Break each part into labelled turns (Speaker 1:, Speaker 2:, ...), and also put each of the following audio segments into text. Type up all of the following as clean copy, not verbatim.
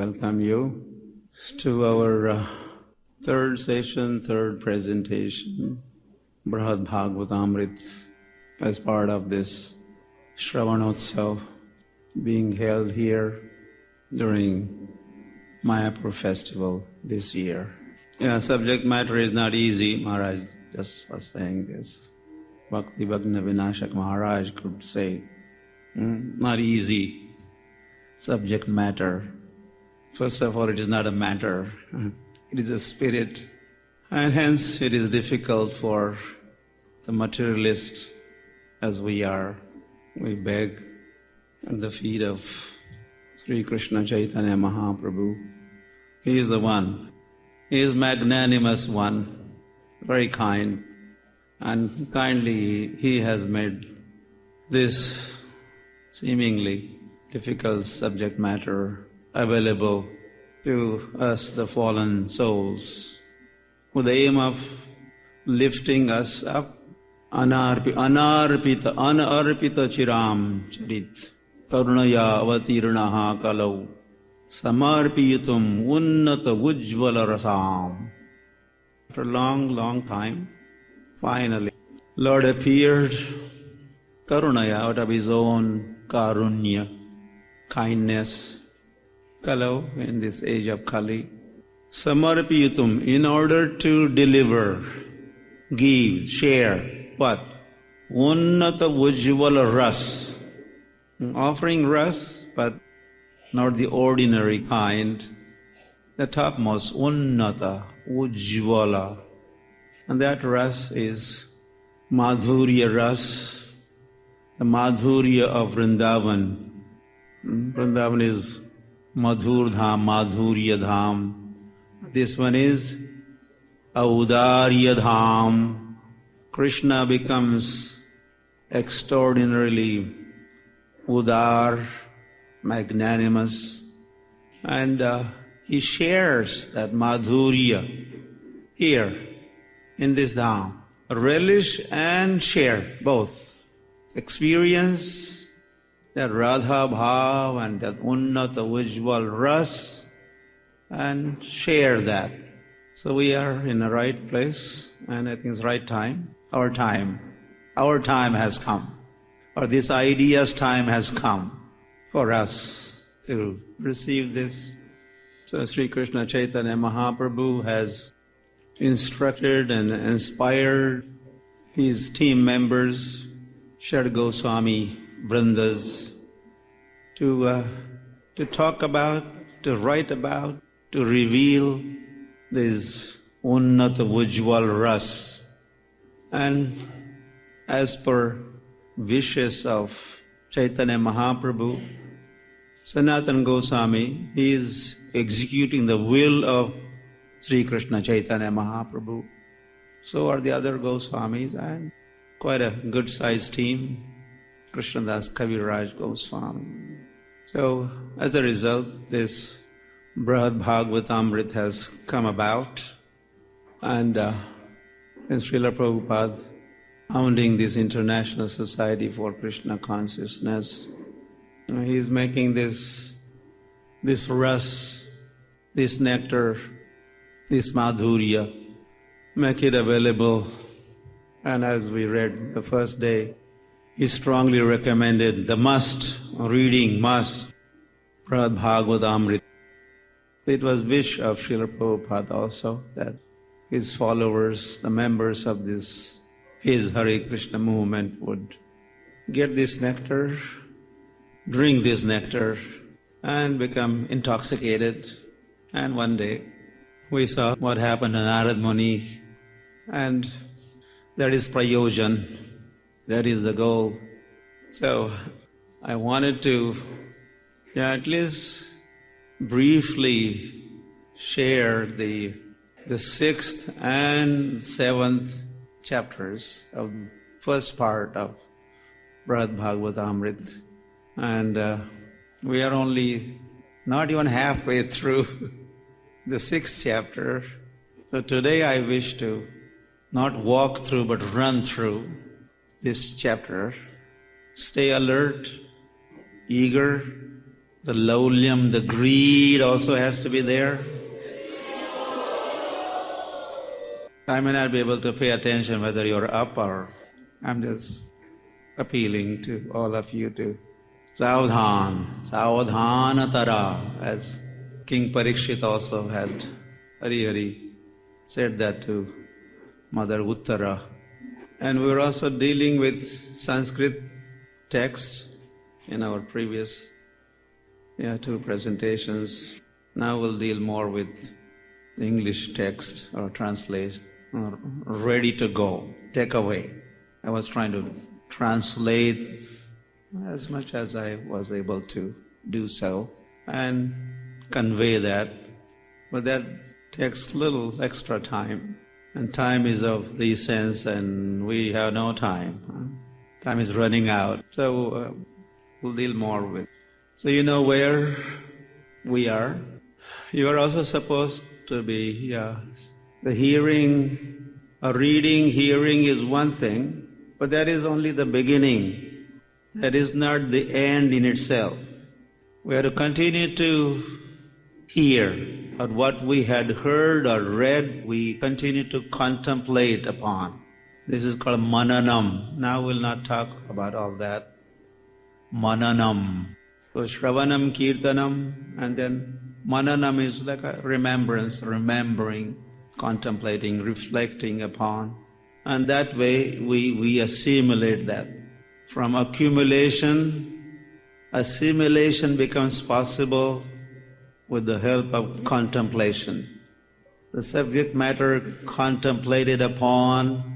Speaker 1: welcome you to our third session, third presentation, Bṛhad-Bhāgavatāmṛta, as part of this Shravanotsav being held here during Mayapur festival this year. Yeah, subject matter is not easy. Maharaj just was saying this. Bhakti Bhagna Vinashak Maharaj could say, not easy subject matter. First of all, it is not a matter. It is a spirit. And hence it is difficult for the materialist as we are. We beg at the feet of Sri Krishna Chaitanya Mahaprabhu. He is the one. He is magnanimous one, very kind. And kindly He has made this seemingly difficult subject matter available to us, the fallen souls, with the aim of lifting us up. Anarpita chiram charit karunaya avatirnaha kalau samarpiyatum unnata ujjvala rasam. After a long time, finally, Lord appeared, karunaya, out of His own karunya, kindness, kalau, in this age of Kali, samarpiyatum, in order to deliver, give, share, what? Unnata ujjvala ras. Offering ras, but not the ordinary kind, the topmost, unnata, ujjvala. And that ras is madhurya ras, the madhurya of Vrindavan. Vrindavan is madhur dham, madhurya dham. This one is audarya dham. Krishna becomes extraordinarily udar, magnanimous, and He shares that madhurya here in this dham. Relish and share both. Experience that Radha Bhav and that Unnata Ujjval Ras and share that. So we are in the right place, and I think it's right time. Our time has come. Or this idea's time has come for us to receive this. So Sri Krishna Chaitanya Mahaprabhu has instructed and inspired his team members, Shad Goswami Vrindas, to talk about, to write about, to reveal this Unnata Ujjval Ras. And as per wishes of Chaitanya Mahaprabhu, Sanatana Goswami, he is executing the will of Sri Krishna Chaitanya Mahaprabhu. So are the other Goswamis, and quite a good-sized team, Krishnadas Kaviraj Goswami. So as a result, this Bṛhad-Bhāgavatāmṛta has come about, and Srila Prabhupada, founding this International Society for Krishna Consciousness, he is making this ras, this nectar, this madhurya, make it available. And as we read the first day, he strongly recommended the reading must, Bṛhad-Bhāgavatāmṛta. It was wish of Srila Prabhupada also that his followers, the members of his Hare Krishna movement would get this nectar, drink this nectar, and become intoxicated. And one day, we saw what happened to Narad Muni, and that is prayojan, that is the goal. So, I wanted to at least briefly share the 6th and 7th chapters of the first part of Bṛhad-Bhāgavatāmṛta. And we are only not even halfway through the 6th chapter. So today I wish to not walk through but run through this chapter. Stay alert, eager, The laulyam, the greed also has to be there. I may not be able to pay attention whether you're up or... I'm just appealing to all of you to Savadhanatara, as King Parikshit also had Hari said that to Mother Uttara. And we were also dealing with Sanskrit text in our previous two presentations. Now we'll deal more with the English text or translate, or ready to go, take away. I was trying to translate as much as I was able to do so and convey that. But that takes little extra time. And time is of the essence, and we have no time. Time is running out. So we'll deal more with. So you know where we are. You are also supposed to be, the hearing, reading, hearing is one thing, but that is only the beginning. That is not the end in itself. We have to continue to hear, or what we had heard or read, we continue to contemplate upon. This is called mananam. Now we'll not talk about all that. Mananam. So Shravanam, Kirtanam, and then mananam is like a remembrance, remembering, contemplating, reflecting upon. And that way we assimilate that. From accumulation, assimilation becomes possible with the help of contemplation. The subject matter contemplated upon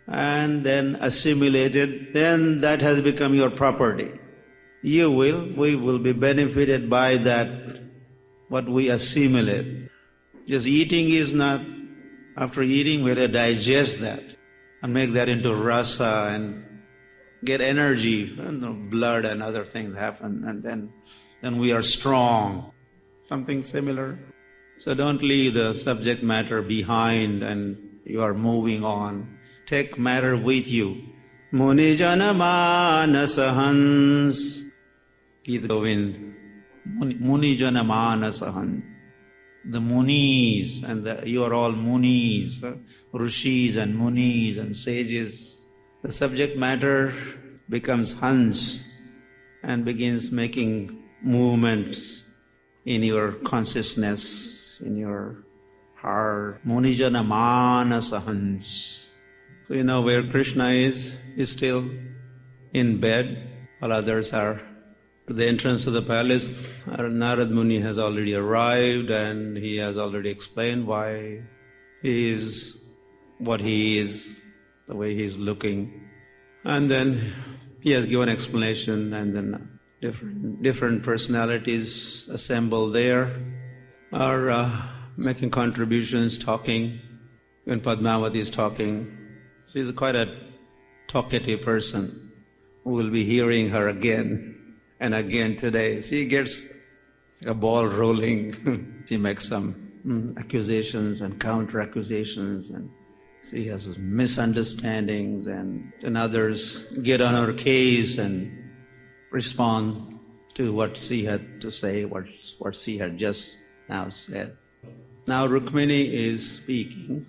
Speaker 1: and then assimilated, then that has become your property. We will be benefited by that, what we assimilate. Just eating is not, after eating we have to digest that and make that into rasa and get energy, blood and other things happen, and then we are strong. Something similar. So don't leave the subject matter behind and you are moving on. Take matter with you. Munijana manasahans. Gita Govind. Munijana manasahans. The Munis, and you are all Munis, Rishis and Munis and sages. The subject matter becomes Hans and begins making movements in your consciousness, in your heart. Munijana manasa Hans. So you know where Krishna is still in bed, while others are at the entrance of the palace. Narad Muni has already arrived and he has already explained why he is what he is, the way he is looking. And then he has given explanation, and then different personalities assembled there are making contributions, talking. When Padmavati is talking, she's quite a talkative person. We will be hearing her again and again today. She gets a ball rolling. She makes some accusations and counter-accusations, and she has misunderstandings, and others get on her case and respond to what she had to say, what she had just now said. Now Rukmini is speaking,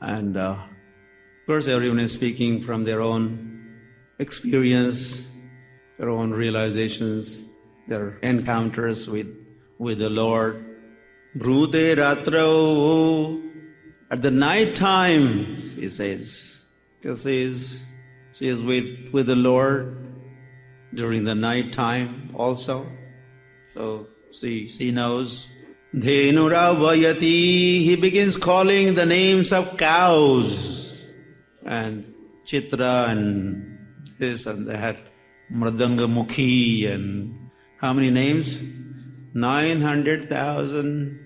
Speaker 1: and of course everyone is speaking from their own experience, their own realizations, their encounters with the Lord. Brute ratrau, at the night time, he says, because she is with the Lord during the night time also. So she knows. Dhenuravayati, he begins calling the names of cows, and Chitra and this and that, Mridanga Mukhi, and how many names? 900,000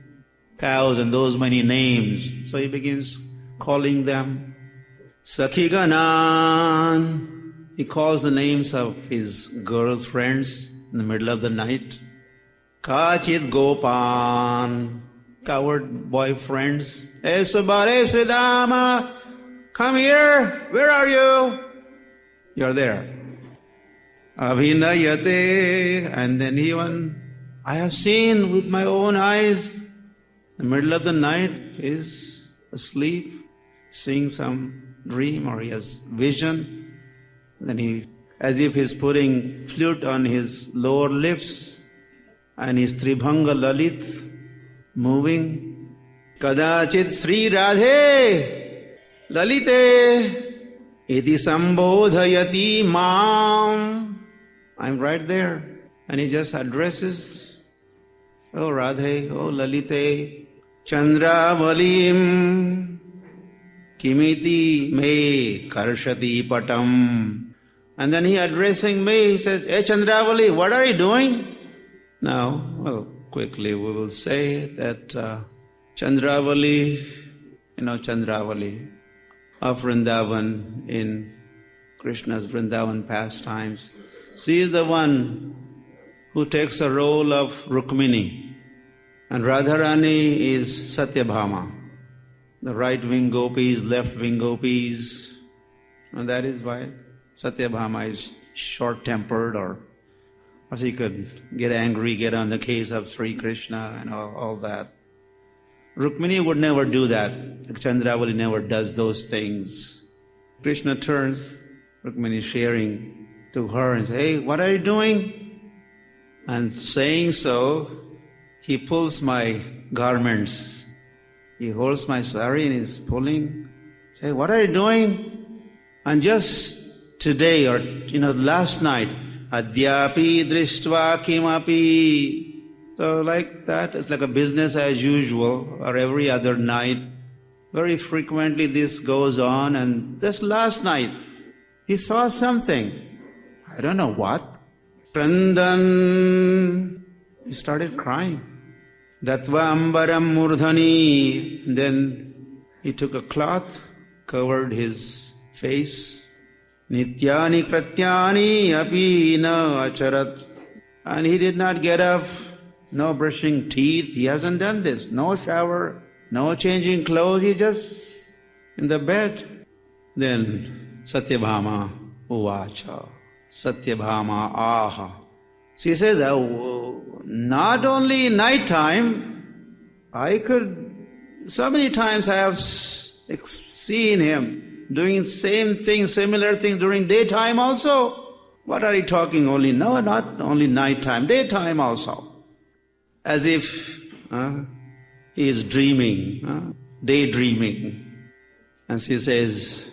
Speaker 1: cows and those many names. So he begins calling them. Sakhiganan, he calls the names of his girlfriends in the middle of the night. Kachit Gopan, coward boyfriends. Hey Subare Sridama, come here, where are you? You're there. Abhinayate. And then even I have seen with my own eyes, in the middle of the night, he's asleep, seeing some dream or he has vision. Then he, as if he's putting flute on his lower lips and his Tribhanga Lalit moving. Kadachit Sri Radhe Lalite iti sambodhayati mam. I'm right there. And he just addresses, oh Radhe, oh Lalite, Chandravalim Kimiti me karshati patam. And then he addressing me, he says, hey Chandravali, what are you doing? Now, well, quickly we will say that Chandravali, Chandravali of Vrindavan in Krishna's Vrindavan pastimes. She is the one who takes the role of Rukmini. And Radharani is Satyabhama. The right wing gopis, left wing gopis. And that is why Satyabhama is short-tempered, or she could get angry, get on the case of Sri Krishna and all that. Rukmini would never do that. Chandravali never does those things. Krishna turns, Rukmini sharing to her and says, hey, what are you doing? And saying so, he pulls my garments. He holds my sari and is pulling. Say, what are you doing? And just today or last night, Adyapi drishtva kimapi. So like that, it's like a business as usual, or every other night. Very frequently this goes on, and just last night, he saw something. I don't know what. Prandan. He started crying. Datva ambaram murdhani. Then he took a cloth, covered his face. Nityani kratyani api na acharat. And he did not get up. No brushing teeth, he hasn't done this. No shower, no changing clothes, he just in the bed. Then Satyabhama uvacha, Satyabhama aha. She says, not only night time, so many times I have seen him doing same thing, similar thing during daytime also. What are you talking only? No, not only night time, daytime also. As if he is dreaming, daydreaming. And she says,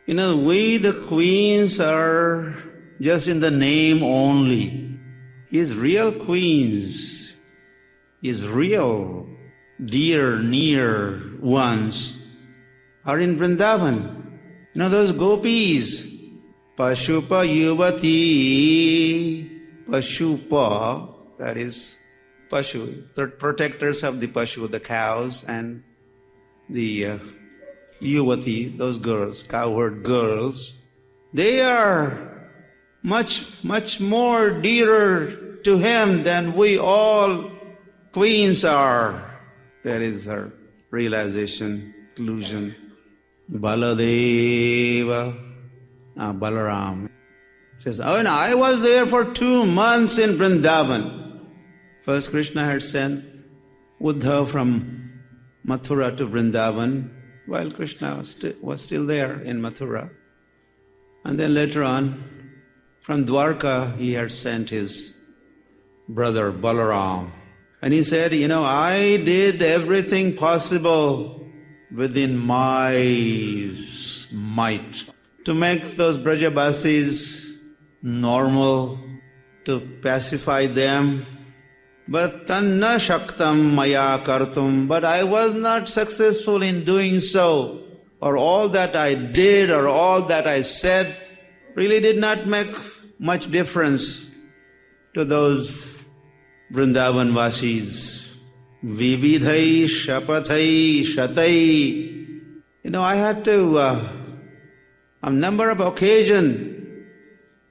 Speaker 1: we the queens are just in the name only. His real queens, his real dear, near ones are in Vrindavan. Those gopis, Pashupa Yuvati, Pashupa, that is Pashu, the protectors of the Pashu, the cows, and the Yuvati, those girls, cowherd girls, they are much, much more dearer to him than we all queens are. That is her realization, conclusion. Baladeva, Balarama says, I was there for 2 months in Vrindavan. First, Krishna had sent Uddhava from Mathura to Vrindavan while Krishna was still there in Mathura. And then later on, from Dwaraka, he had sent his brother Balarama. And he said, I did everything possible within my might to make those Brajabasis normal, to pacify them. But tanna shaktam maya kartum. But I was not successful in doing so. Or all that I did or all that I said really did not make much difference to those Vrindavan Vasis. Vividhai shapathai shatai. I had to, on a number of occasions,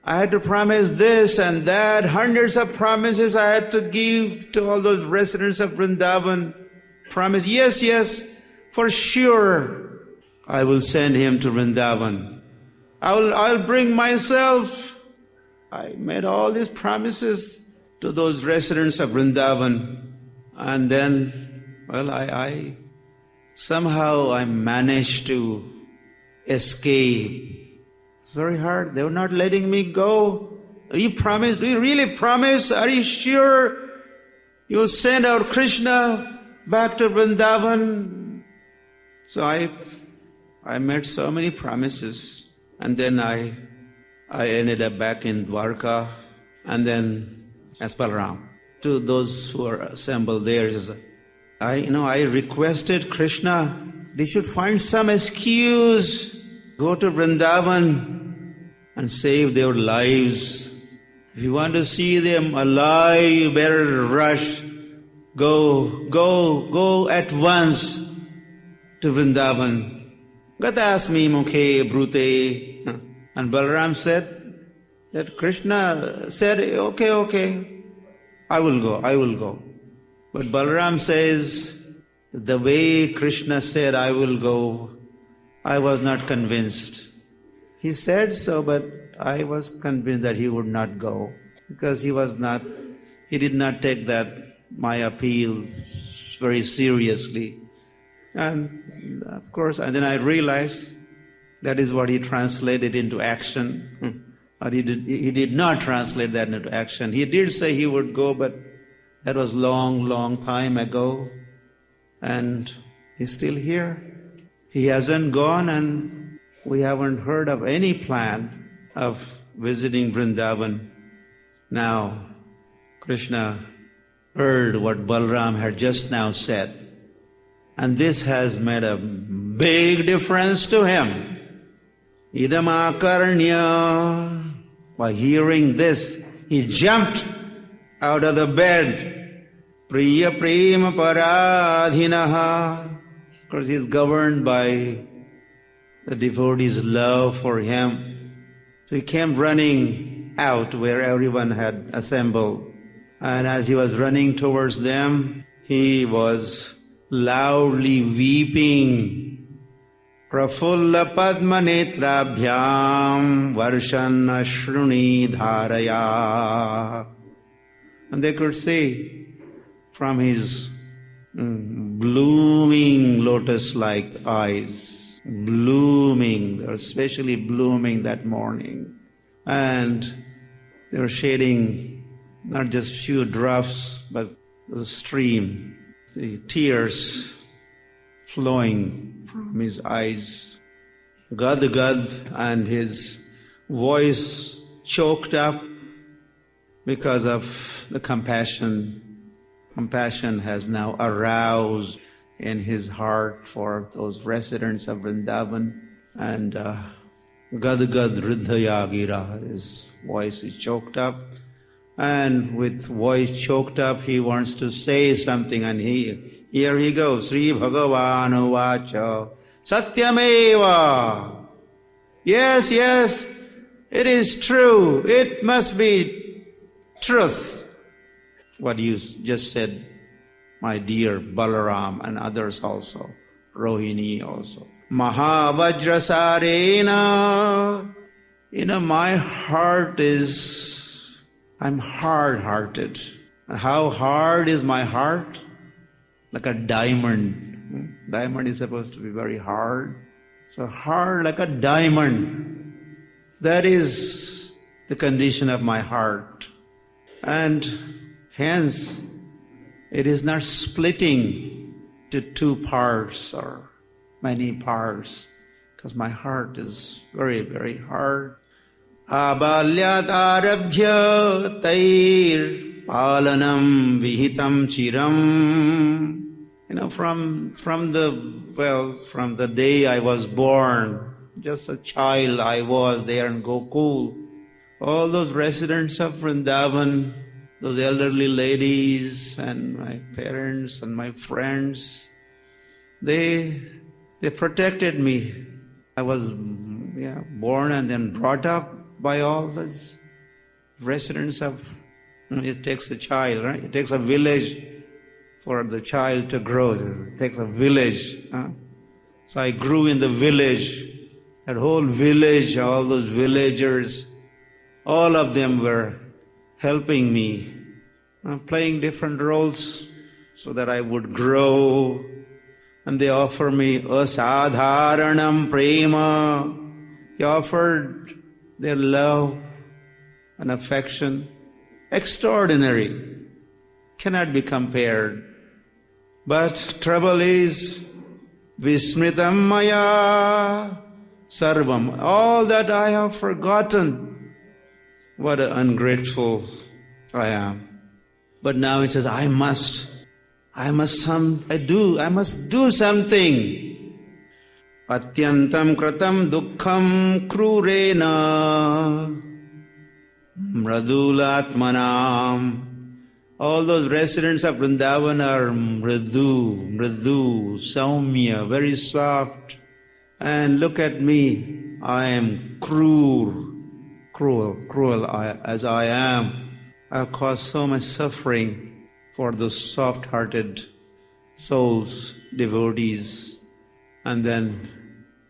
Speaker 1: I had to promise this and that, hundreds of promises I had to give to all those residents of Vrindavan. Promise, yes, for sure, I will send him to Vrindavan. I'll bring myself I made all these promises to those residents of Vrindavan. And then, well, I somehow I managed to escape. It's very hard. They were not letting me go. You promise? Do you really promise? Are you sure you'll send out Krishna back to Vrindavan? So I made so many promises. And then I ended up back in Dwaraka. And then as Balarama. To those who are assembled there, I requested Krishna, they should find some excuse, go to Vrindavan and save their lives. If you want to see them alive, you better rush. Go at once to Vrindavan. Gatasmi mukhe brute. And Balaram said that Krishna said, okay. I will go. But Balaram says, the way Krishna said, I will go, I was not convinced. He said so, but I was convinced that he would not go. Because he did not take my appeal very seriously. And of course, and then I realized that is what he translated into action. Or he did not translate that into action. He did say he would go, but that was long time ago. And he's still here. He hasn't gone, and we haven't heard of any plan of visiting Vrindavan. Now, Krishna heard what Balaram had just now said. And this has made a big difference to him. Idamakarnya. By hearing this, he jumped out of the bed. Priya prema paradhinaha. Of course, he's governed by the devotee's love for him. So he came running out where everyone had assembled. And as he was running towards them, he was loudly weeping. Prafulla padma netrabhyam varshan ashruni dharaya. And they could see from his blooming lotus-like eyes, blooming, they were especially blooming that morning. And they were shedding not just few drops, but the stream, the tears flowing from his eyes. Gad, and his voice choked up because of the compassion. Compassion has now aroused in his heart for those residents of Vrindavan. And Gad Hridaya Gira, his voice is choked up. And with voice choked up, he wants to say something, and here he goes. Sri Bhagavan Vacha Satyameva. Yes, it is true. It must be truth. What you just said, my dear Balaram and others also. Rohini also. Mahavajrasarena. My heart I'm hard-hearted. And how hard is my heart? Like a diamond. Diamond is supposed to be very hard. So hard like a diamond. That is the condition of my heart. And hence, it is not splitting to two parts or many parts. Because my heart is very, very hard. Abalyat arabhya tair palanam vihitam chiram. From the day I was born, just a child I was there in Gokul. All those residents of Vrindavan, those elderly ladies and my parents and my friends, they protected me. I was born and then brought up by all those residents of, it takes a child, right? It takes a village for the child to grow. It takes a village. So I grew in the village. That whole village, all those villagers, all of them were helping me, playing different roles so that I would grow. And they offer me asadharanam prema. They offered their love and affection, extraordinary, cannot be compared. But trouble is, vismritam maya sarvam, all that I have forgotten. What an ungrateful I am. But now it says, I must do something. Atyantam kratam dukkham krurena mradulatmanam. All those residents of Vrindavan are mradu, saumya, very soft. And look at me, I am cruel as I am. I have caused so much suffering for those soft-hearted souls, devotees. And then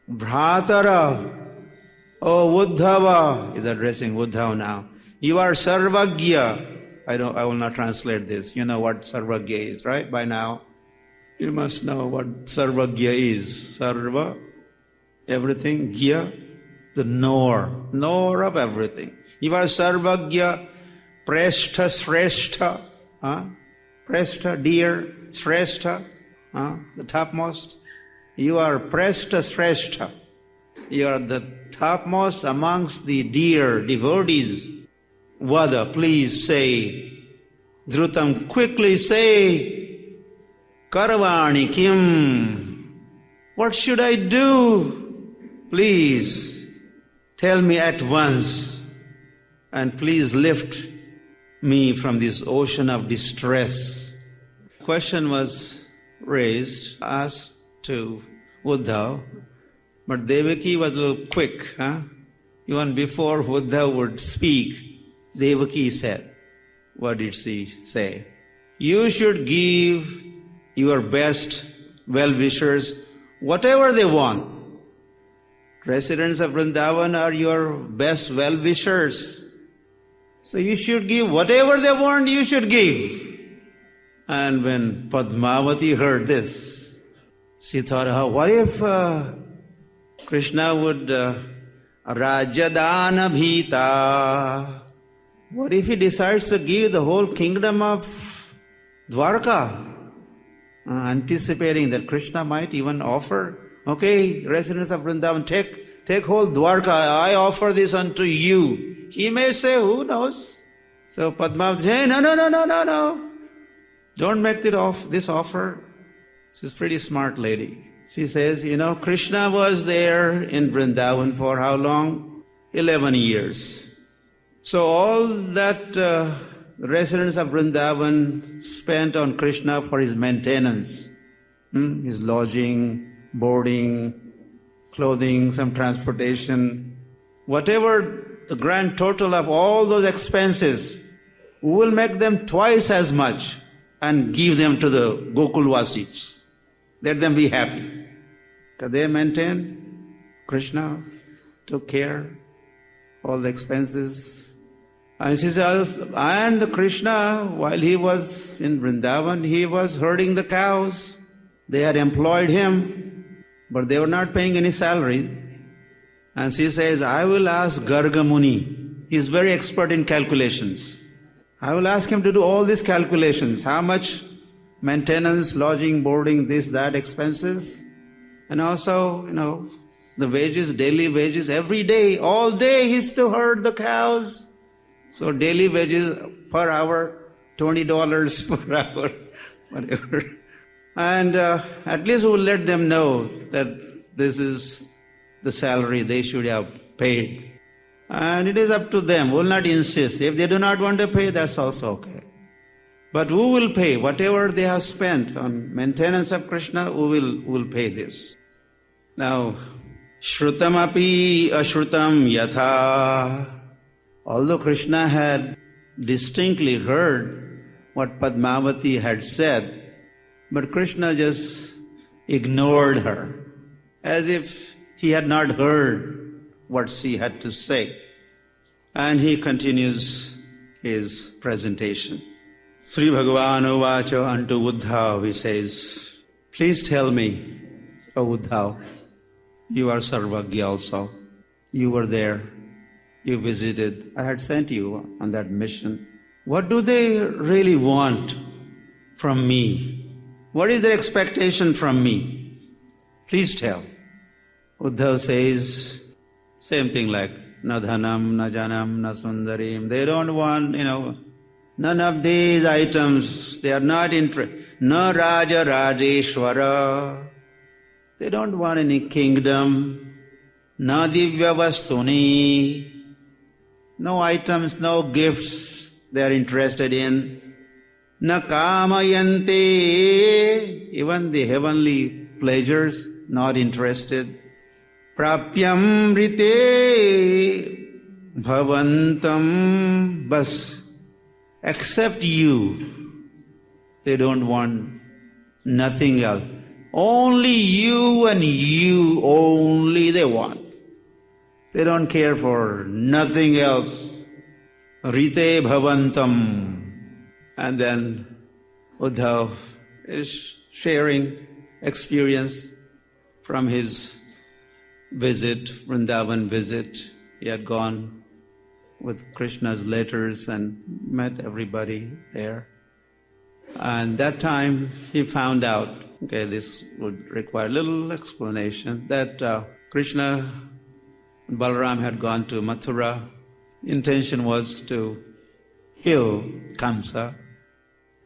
Speaker 1: Bhratara, oh Uddhava, is addressing Uddhava now. You are Sarvagya. I will not translate this. You know what Sarvagya is, right? By now, you must know what Sarvagya is. Sarva, everything. Gya, the knower of everything. You are Sarvagya, Prestha, Srestha. Prestha, dear, Srestha, the topmost. You are Prestha, Srestha. You are the topmost amongst the dear devotees. Vada, please say. Dhrutam, quickly say. Karavani kim. What should I do? Please tell me at once. And please lift me from this ocean of distress. Question was asked to Uddhava, but Devaki was a little quick. Even before Uddhava would speak, Devaki said, what did she say? You should give your best well-wishers whatever they want. Residents of Vrindavan are your best well-wishers. So you should give whatever they want, you should give. And when Padmavati heard this, she thought, what if Krishna would Rajadana Bhita? What if he decides to give the whole kingdom of Dwaraka? Anticipating that Krishna might even offer, okay, residents of Vrindavan, take whole Dwaraka, I offer this unto you. He may say, who knows? So Padmavati said, no. Don't make this offer. She's a pretty smart lady. She says, Krishna was there in Vrindavan for how long? 11 years. So all that residents of Vrindavan spent on Krishna for his maintenance, his lodging, boarding, clothing, some transportation, whatever the grand total of all those expenses, we will make them twice as much and give them to the Gokulvasis. Let them be happy. Because they maintained, Krishna took care, all the expenses. And she says, and Krishna, while he was in Vrindavan, he was herding the cows. They had employed him, but they were not paying any salary. And she says, I will ask Garga Muni. He is very expert in calculations. I will ask him to do all these calculations. How much maintenance, lodging, boarding, this, that, expenses. And also, the wages, daily wages, every day, all day he's to herd the cows. So daily wages per hour, $20 per hour, whatever. And at least we'll let them know that this is the salary they should have paid. And it is up to them. We'll not insist. If they do not want to pay, that's also okay. But who will pay? Whatever they have spent on maintenance of Krishna, who will pay this. Now, Shrutam api ashrutam yatha. Although Krishna had distinctly heard what Padmavati had said, but Krishna just ignored her, as if he had not heard what she had to say. And he continues his presentation. Sri Bhagavan Uvacha unto Uddhava, he says, please tell me, O Uddhava, you are Sarvagya also. You were there. You visited. I had sent you on that mission. What do they really want from me? What is their expectation from me? Please tell. Uddhava says, same thing like, na dhanam, na janam, na sundarim. They don't want, none of these items. They are not interested. Na raja rajeshwara. They don't want any kingdom. Na divya vastuni. No items, no gifts they are interested in. Na kamayante. Even the heavenly pleasures, not interested. Prapyam rite bhavantam bas. Except you. They don't want nothing else. Only you and you only they want. They don't care for nothing else. Rite bhavantam. And then Uddhava is sharing experience from his visit, Vrindavan visit. He had gone with Krishna's letters and met everybody there. And that time he found out, this would require a little explanation, that Krishna and Balarama had gone to Mathura. Intention was to kill Kamsa.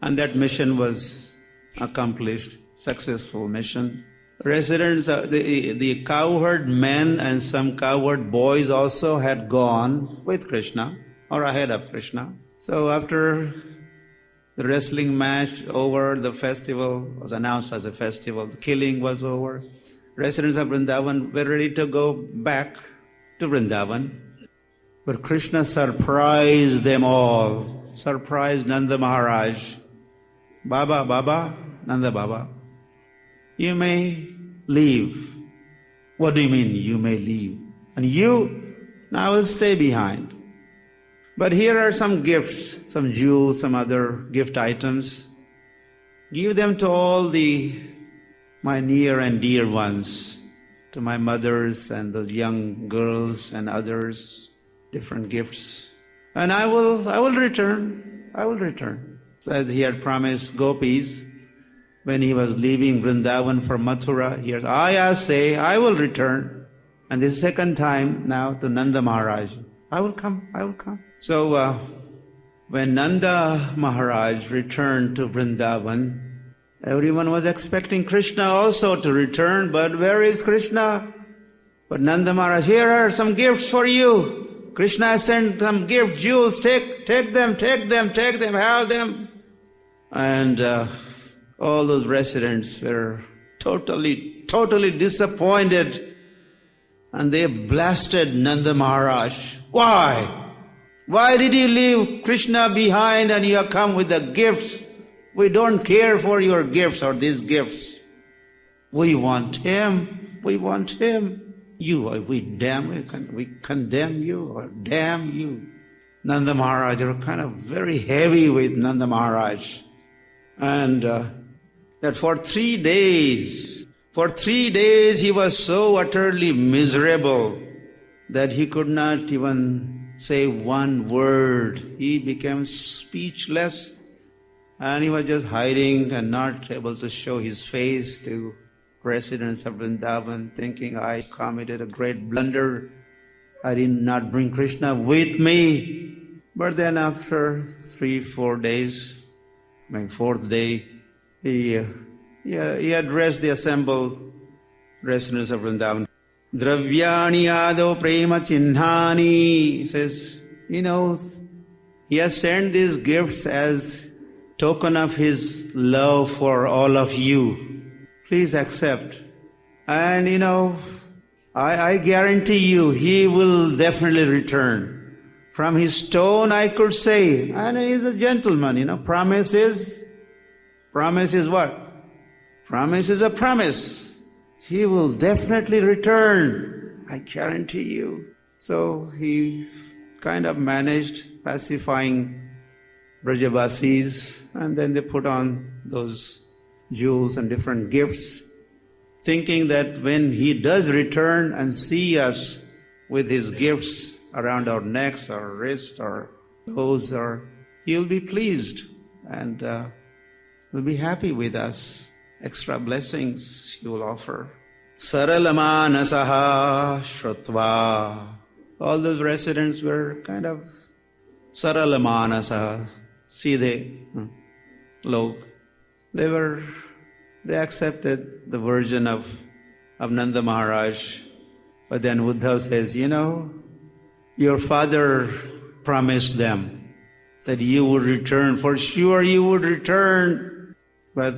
Speaker 1: And that mission was accomplished, successful mission. Residents, the cowherd men and some cowherd boys also had gone with Krishna, or ahead of Krishna. So after the wrestling match over, the festival was announced as a festival, the killing was over. Residents of Vrindavan were ready to go back to Vrindavan. But Krishna surprised them all, surprised Nanda Maharaj. Baba, Nanda Baba, you may leave. What do you mean, you may leave? And you, now I will stay behind. But here are some gifts, some jewels, some other gift items. Give them to all my near and dear ones, to my mothers and those young girls and others, different gifts. And I will return. So as he had promised gopis, when he was leaving Vrindavan for Mathura, he said, I will return. And this second time now to Nanda Maharaj, I will come. So when Nanda Maharaj returned to Vrindavan, everyone was expecting Krishna also to return, but where is Krishna? But Nanda Maharaj, here are some gifts for you. Krishna has sent some gift jewels, take them, have them. And all those residents were totally disappointed. And they blasted Nanda Maharaj. Why? Why did you leave Krishna behind and you have come with the gifts? We don't care for your gifts or these gifts. We want him. We condemn you or damn you. Nanda Maharaj, they were kind of very heavy with Nanda Maharaj. And that for 3 days he was so utterly miserable that he could not even say one word. He became speechless and he was just hiding and not able to show his face to residents of Vrindavan, thinking, I committed a great blunder. I did not bring Krishna with me. But then after 3-4 days, fourth day, he addressed the assembled residents of Vrindavan. Dravyani ado prema chinnhani. He says, he has sent these gifts as token of his love for all of you. Please accept. And I guarantee you, he will definitely return. From his tone, I could say, and he's a gentleman, promise is what? Promise is a promise. He will definitely return. I guarantee you. So he kind of managed pacifying Brajavasis, and then they put on those jewels and different gifts, thinking that when he does return and see us with his gifts around our necks or wrist or toes, or he'll be pleased and will be happy with us. Extra blessings he will offer. Saralamanasah Shrutva. All those residents were kind of Saralamanasah, Sidhe Lok. They accepted the version of Nanda Maharaj. But then Uddhava says, your father promised them that you would return. For sure you would return. But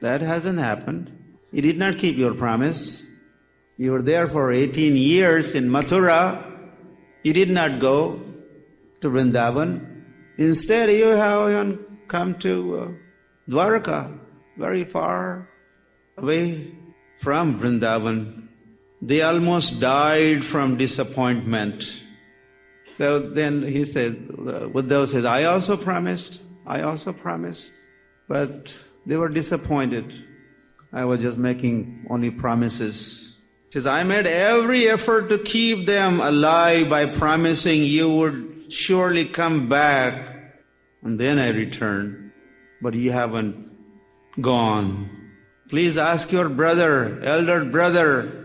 Speaker 1: that hasn't happened. You did not keep your promise. You were there for 18 years in Mathura. You did not go to Vrindavan. Instead, you have come to Dwaraka, very far away from Vrindavan. They almost died from disappointment. So then he says, Uddhava says, I also promised, but they were disappointed. I was just making only promises. He says, I made every effort to keep them alive by promising you would surely come back. And then I returned. But you haven't gone. Please ask your brother, elder brother,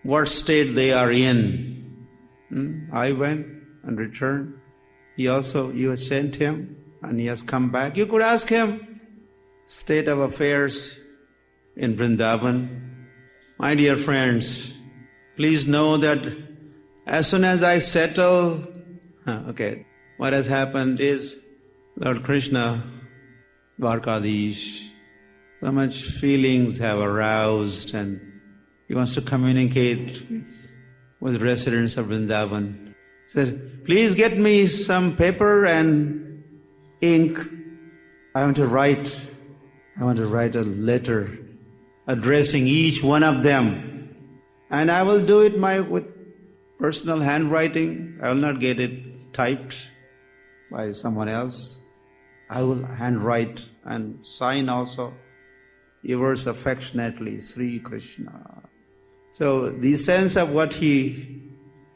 Speaker 1: what state they are in. I went and returned. You sent him and he has come back. You could ask him state of affairs in Vrindavan. My dear friends, please know that as soon as I settle, what has happened is Lord Krishna, Dwarkadish, so much feelings have aroused and he wants to communicate with residents of Vrindavan. He said, please get me some paper and ink. I want to write a letter addressing each one of them. And I will do it with personal handwriting. I will not get it typed by someone else. I will handwrite and sign also. Yours affectionately, Sri Krishna. So the sense of what he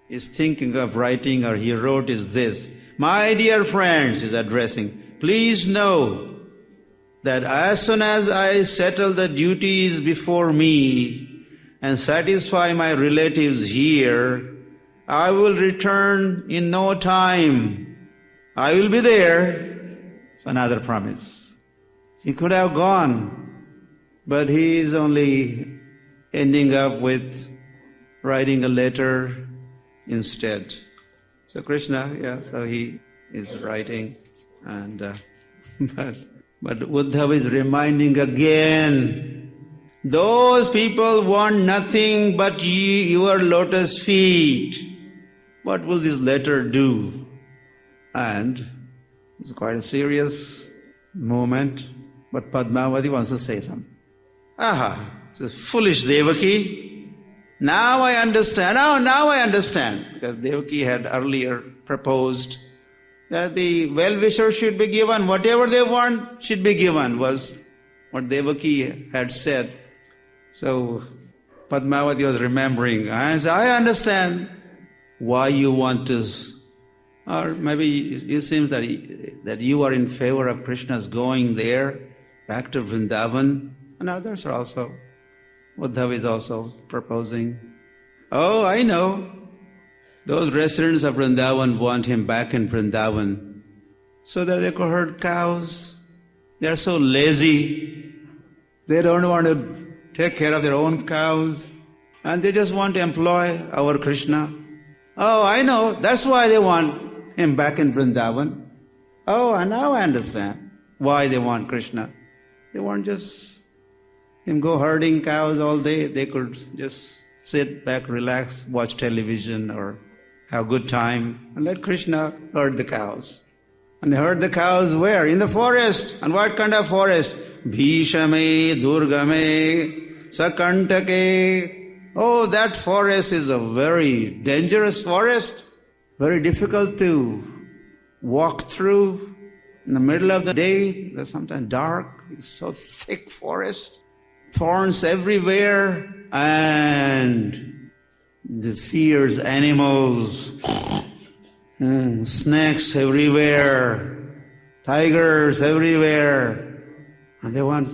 Speaker 1: is thinking of writing or he wrote is this. My dear friends, is addressing, please know that as soon as I settle the duties before me and satisfy my relatives here, I will return in no time. I will be there. It's another promise. He could have gone, but he is only ending up with writing a letter instead. So Krishna, so he is writing, and but Uddhava is reminding again, those people want nothing but your lotus feet. What will this letter do? And it's quite a serious moment, but Padmavati wants to say something. Says, foolish Devaki. Now I understand. Now I understand. Because Devaki had earlier proposed that the well-wisher should be given. Whatever they want should be given, was what Devaki had said. So Padmavati was remembering. I said, I understand why you want to, or maybe it seems that you are in favor of Krishna's going there, back to Vrindavan, and others are also. Uddhava is also proposing. Oh, I know. Those residents of Vrindavan want him back in Vrindavan so that they could herd cows. They are so lazy. They don't want to take care of their own cows. And they just want to employ our Krishna. Oh, I know. That's why they want him back in Vrindavan. Oh, and now I understand why they want Krishna. They want just him go herding cows all day. They could just sit back, relax, watch television or have a good time and let Krishna herd the cows. And they herd the cows where? In the forest. And what kind of forest? Bhishame, Durgame, Sakantake. Oh, that forest is a very dangerous forest. very difficult to walk through. In the middle of the day, there's sometimes dark, it's so thick forest, thorns everywhere, and the fierce animals, snakes everywhere, tigers everywhere. And they want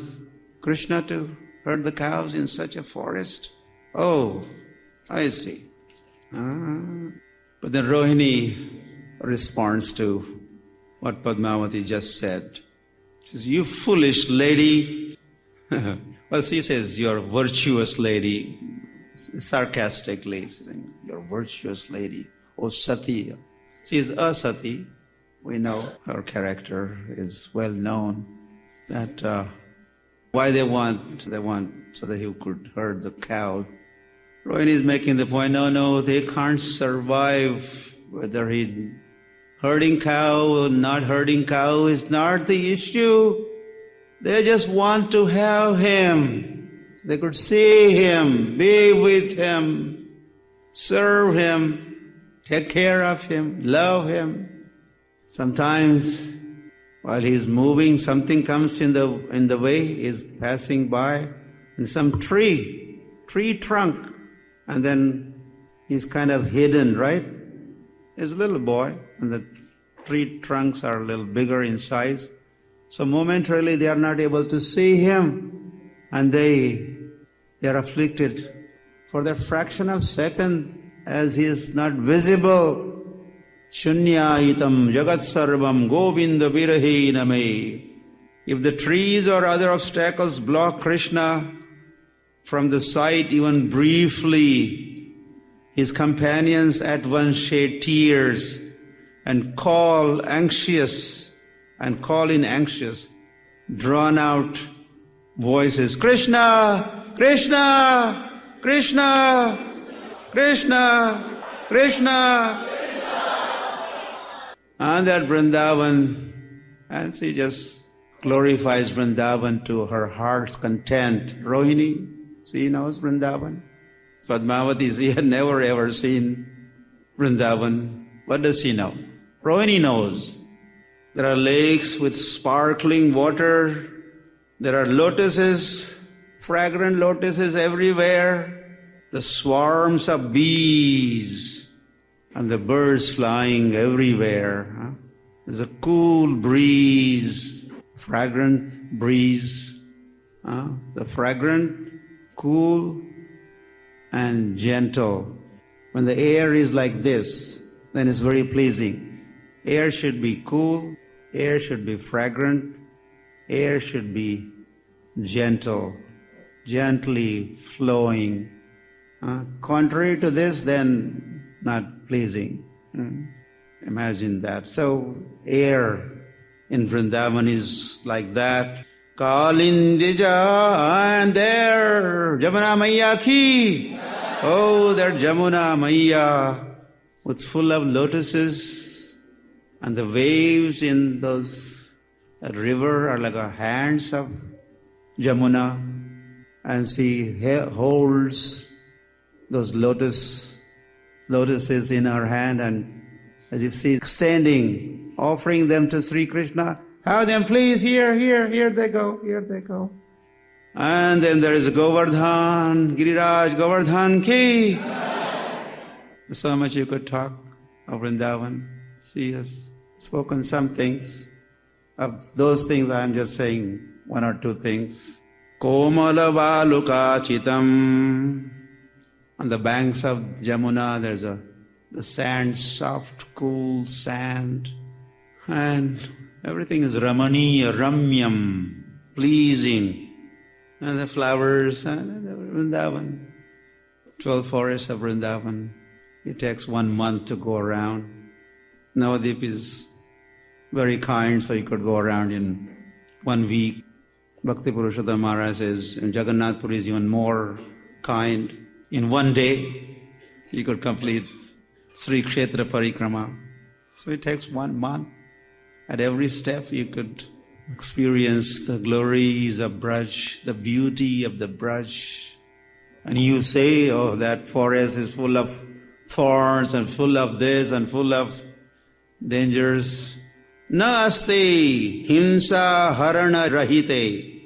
Speaker 1: Krishna to herd the cows in such a forest. Oh, I see. But then Rohini responds to what Padmavati just said. She says, you foolish lady. Well, she says, you're a virtuous lady. Sarcastically saying, you're a virtuous lady. Oh, Sati. She is a Sati. We know her character is well known. That why they want so that he could herd the cow. Rohini is making the point, no, they can't survive. Whether he herding cow or not herding cow is not the issue. They just want to have him. They could see him, be with him, serve him, take care of him, love him. Sometimes while he's moving, something comes in the way, he's passing by, and some tree trunk, and then he's kind of hidden, right? He's a little boy, and the tree trunks are a little bigger in size. So momentarily they are not able to see him, and they are afflicted for that fraction of second as he is not visible. Shunyayitam jagat sarvam govinda virahi name. If the trees or other obstacles block Krishna from the sight even briefly, his companions at once shed tears and call in anxious, drawn out voices, Krishna, Krishna, Krishna, Krishna, Krishna. And that Vrindavan, and she just glorifies Vrindavan to her heart's content. Rohini, she knows Vrindavan. Padmavati, she had never ever seen Vrindavan. What does she know? Rohini knows. There are lakes with sparkling water. There are lotuses, fragrant lotuses everywhere. The swarms of bees and the birds flying everywhere. There's a cool breeze, fragrant breeze. The fragrant, cool, and gentle. When the air is like this, then it's very pleasing. Air should be cool, air should be fragrant, air should be gentle, gently flowing. Contrary to this, then not pleasing. Imagine that. So air in Vrindavan is like that. Kalindija, and there, Jamuna Maiya ki. Oh, there Jamuna Maiya, with full of lotuses, and the waves in that river are like the hands of Jamuna, and she holds those lotuses in her hand, and as if she's extending, offering them to Sri Krishna. Have them please, here they go. And then there is Govardhan, Giriraj Govardhan ki. So much you could talk of Vrindavan. She has spoken some things. Of those things I am just saying one or two things. Komala Valuka Chitam. On the banks of Jamuna, there's the sand, soft, cool sand. And everything is Ramaniya, Ramyam, pleasing. And the flowers, and Vrindavan, 12 forests of Vrindavan. It takes 1 month to go around. Navadip is very kind, so you could go around in 1 week. Bhakti Purushottam Maharaj says, in Jagannath Puri is even more kind. In 1 day, you could complete Sri Kshetra Parikrama. So it takes 1 month. At every step, you could experience the glories of Braj, the beauty of the Braj. And you say, oh, that forest is full of thorns and full of this and full of dangers. Nasti himsa harana rahite.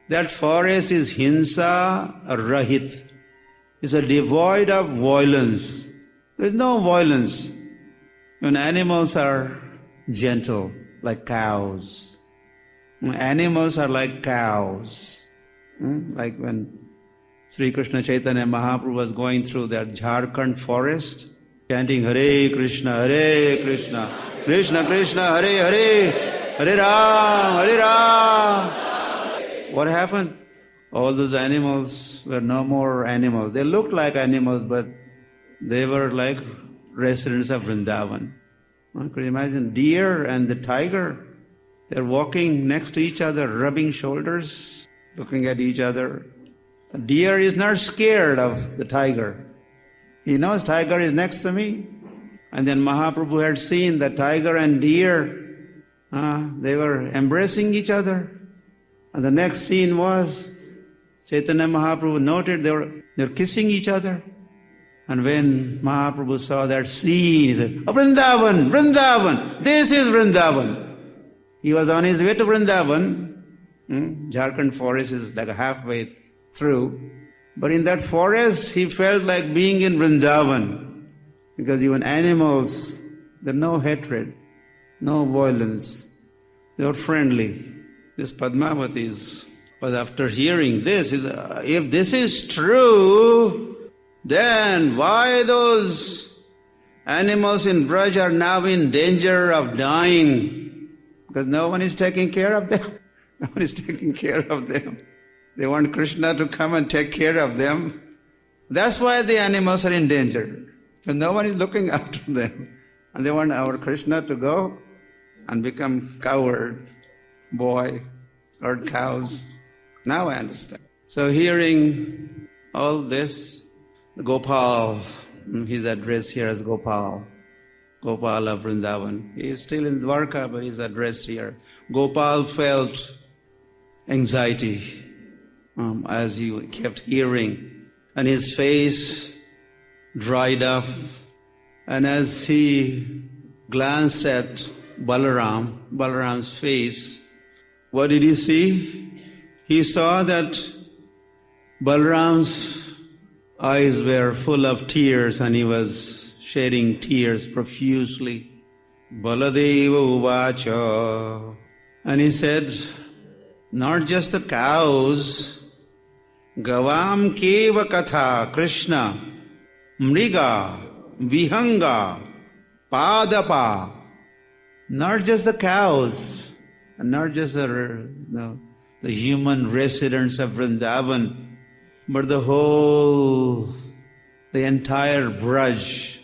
Speaker 1: That forest is hinsa rahit. It's a devoid of violence. There is no violence. When animals are gentle, like cows. Animals are like cows. Like when Sri Krishna Chaitanya Mahaprabhu was going through that Jharkhand forest, chanting Hare Krishna, Krishna Krishna, Hare Hare, Hare Ram, Hare Ram. What happened? All those animals were no more animals. They looked like animals, but they were like residents of Vrindavan. Could you imagine? Deer and the tiger, they're walking next to each other, rubbing shoulders, looking at each other. The deer is not scared of the tiger. He knows tiger is next to me. And then Mahaprabhu had seen the tiger and deer, they were embracing each other. And the next scene was, Chaitanya Mahaprabhu noted they were kissing each other. And when Mahaprabhu saw that scene, he said, oh, Vrindavan, Vrindavan, this is Vrindavan. He was on his way to Vrindavan. Jharkhand forest is like halfway through. But in that forest, he felt like being in Vrindavan. Because even animals, there's no hatred, no violence. They were friendly. This Padmavati is. But after hearing this, if this is true, then why those animals in Braj are now in danger of dying? Because no one is taking care of them. No one is taking care of them. They want Krishna to come and take care of them. That's why the animals are in danger. Because no one is looking after them. And they want our Krishna to go and become cowherd boy, herd cows. Now I understand. So hearing all this, Gopal, his address here as Gopal of Vrindavan. He is still in Dwaraka, but he's addressed here. Gopal felt anxiety as he kept hearing, and his face dried up. And as he glanced at Balaram's face, what did he see? He saw that Balaram's eyes were full of tears and he was shedding tears profusely. Baladeva uvacha. And he said, not just the cows, gavam keva katha Krishna, mriga, vihanga, padapa. Not just the cows, and not just the human residents of Vrindavan, but the entire Braj,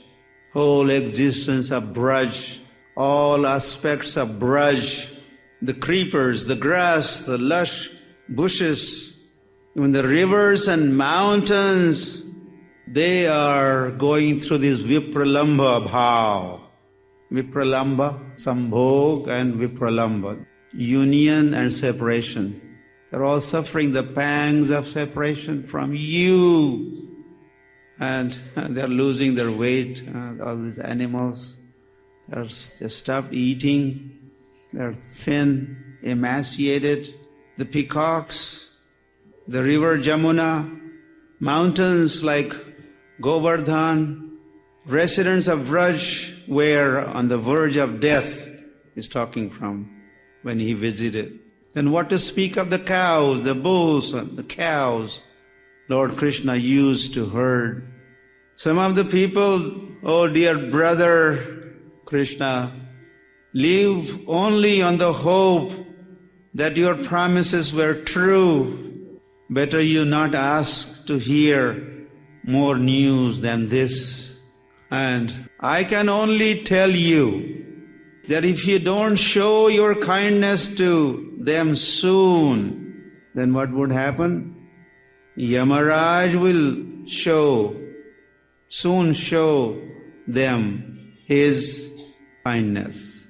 Speaker 1: whole existence of Braj, all aspects of Braj, the creepers, the grass, the lush bushes, even the rivers and mountains, they are going through this Vipralamba bhav. Vipralamba, Sambhog and Vipralamba, union and separation. They're all suffering the pangs of separation from you. And they're losing their weight. All these animals, they stopped eating. They're thin, emaciated. The peacocks, the river Jamuna, mountains like Govardhan, residents of Vraj were on the verge of death, he's talking from when he visited. Then what to speak of the cows, the bulls, and the cows Lord Krishna used to herd. Some of the people, oh dear brother Krishna, live only on the hope that your promises were true. Better you not ask to hear more news than this. And I can only tell you that if you don't show your kindness to them soon, then what would happen? Yamaraj will soon show them his kindness.